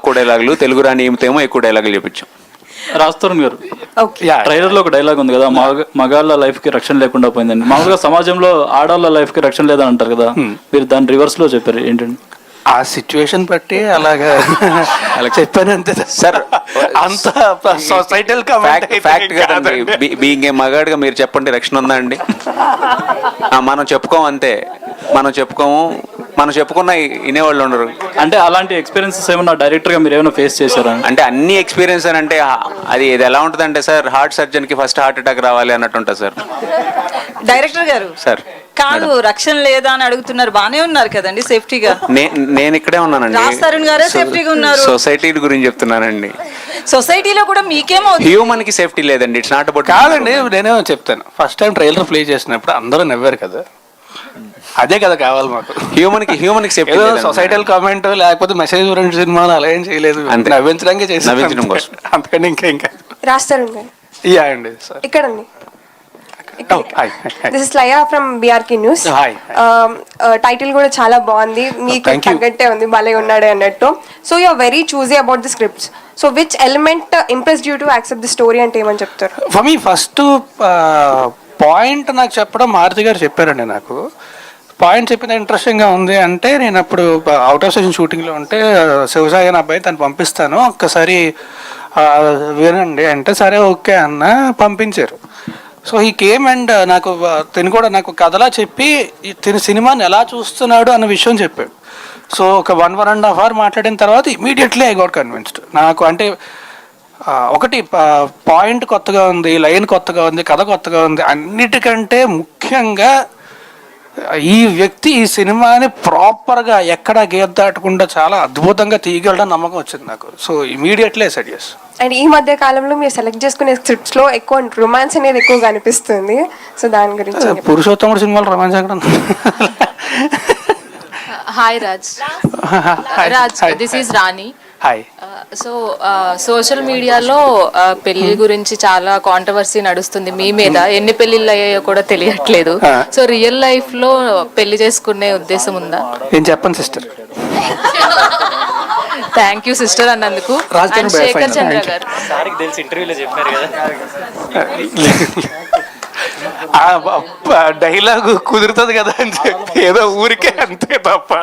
తక్కువ డైలాగులు, తెలుగు రాని ఈమెతేమో ఎక్కువ డైలాగులు చెప్పించాం. రాజ్ గారు, ట్రైలర్ లో ఒక డైలాగ్ ఉంది కదా, మగాళ్ళ లైఫ్ కి రక్షణ లేకుండా పోయిందండి. మామూలుగా సమాజంలో ఆడవాళ్ళ లైఫ్ కి రక్షణ లేదని అంటారు కదా, మీరు దాని రివర్స్ లో చెప్పారు ఏంటండి? ఆ సిచ్యువేషన్ బట్టి అలాగా చెప్పాను అంతే సార్. అంత సొసైటల్ ఫ్యాక్ట్ కదండి. బీయింగ్ ఏ మగాడిగా మీరు చెప్పండి, రక్షణ ఉందా అండి? మనం చెప్పుకోము అంతే, మనం చెప్పుకున్న వినేవాళ్ళు ఉండరు. అంటే అలాంటి ఎక్స్పీరియన్సెస్ ఏమన్నా డైరెక్టర్ గా మీరు ఏమైనా ఫేస్ చేశారా? అంటే అన్ని ఎక్స్పీరియన్స్ అని అంటే అది ఇది ఎలా ఉంటుంది అంటే సార్, హార్ట్ సర్జన్ కి ఫస్ట్ హార్ట్ అటాక్ రావాలి అన్నట్టు ఉంటుంది సార్. డైరెక్టర్ గారు సార్ కాదు, రక్షణ లేదా అని అడుగుతున్నారు. బానే ఉన్నారు కదండి సేఫ్టీగా. నేను ఇక్కడే ఉన్నానండి. రాజ్ తరుణ్ గారే సేఫ్టీగా ఉన్నారు. సొసైటీ గురించి చెప్తున్నానండి. సొసైటీలో కూడా మీకేమో హ్యూమన్ కి సేఫ్టీ లేదండి. It's not about. కాదండి, నేనేమో చెప్తాను. ఫస్ట్ టైం ట్రైలర్ ప్లే చేసినప్పుడు అందరూ నవ్వారు కదా, అదే కదా కావాలి మాకు. హ్యూమన్ కి సేఫ్టీ, సొసైటల్ కామెంట్ లేకపోతే మెసేజ్ ఓరియంటెడ్ సినిమాలు అలా ఏం చేయలేదు, నవ్వించడానికి చేసి నవ్వించడం కోసం. అంతకంటే ఇంకా రాజ్ తరుణ్ గారు యా అండి సార్ ఇక్కడండి. Hi, this is Laya from BRK news. Title కూడా చాలా బాగుంది, మీకు తగ్గట్టే ఉంది, భలే ఉన్నాడే అన్నట్టు. So you are very choosy about the scripts. So which element impressed you to accept the story అంటే ఏమని చెప్తారు? ఫర్ మీ ఫస్ట్ పాయింట్ నాకు చెప్పడం మారుతి గారు చెప్పారండి. నాకు పాయింట్ చెప్పిన ఇంట్రెస్టింగ్గా ఉంది అంటే, నేను అప్పుడు అవుట్ ఆఫ్ స్టేషన్ షూటింగ్లో ఉంటే శివసాయి అనే అబ్బాయి తను పంపిస్తాను ఒక్కసారి వినండి అంటే, సరే ఓకే అన్న పంపించారు. సో ఈ కేమ్ అండ్ నాకు తిని కూడా నాకు కథలా చెప్పి తిని సినిమాని ఎలా చూస్తున్నాడు అన్న విషయం చెప్పాడు. సో ఒక 1.5 hour మాట్లాడిన తర్వాత ఇమీడియట్లీ ఐ గాట్ కన్విన్స్డ్. నాకు అంటే ఒకటి పాయింట్ కొత్తగా ఉంది, లైన్ కొత్తగా ఉంది, కథ కొత్తగా ఉంది, అన్నిటికంటే ముఖ్యంగా ఈ వ్యక్తి ఈ సినిమాని ప్రాపర్గా ఎక్కడ గీత దాటకుండా చాలా అద్భుతంగా తీయగలడం నమ్మకం వచ్చింది నాకు. So immediately said yes. And ఈ మధ్య కాలంలో మీరు సెలెక్ట్ చేసుకునే స్క్రిప్ట్స్ లో ఎక్కువ రొమాన్స్ అనేది ఎక్కువగా అనిపిస్తుంది. సో దాని గురించి పురుషోత్తముడు సినిమాలో రొమాన్స్ ఎక్కడ? Hi Raj, this is Rani. Hi. So social మీడియాలో పెళ్లి గురించి చాలా కాంట్రవర్సీ నడుస్తుంది మీ మీద. ఎన్ని పెళ్లిళ్ళు అయ్యాయో కూడా తెలియట్లేదు. సో రియల్ లైఫ్ లో పెళ్లి చేసుకునే ఉద్దేశం ఉందా? నేను చెప్పను సిస్టర్. థ్యాంక్ యూ సిస్టర్ అన్నందుకు. అండ్ శేఖర్ చంద్ర గారు, డైలాగ్ కుదురుతుంది కదా అని చెప్పి ఏదో ఊరికే అంతే తప్ప.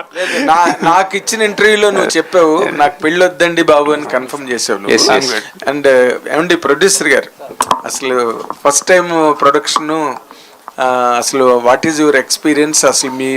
నాకు ఇచ్చిన ఇంటర్వ్యూలో నువ్వు చెప్పావు నాకు పెళ్ళి వద్దండి బాబు అని కన్ఫర్మ్ చేసావు. అండ్ ఏమండి ప్రొడ్యూసర్ గారు, అసలు ఫస్ట్ టైం ప్రొడక్షన్, అసలు వాట్ ఈజ్ యువర్ ఎక్స్పీరియన్స్, అసలు మీ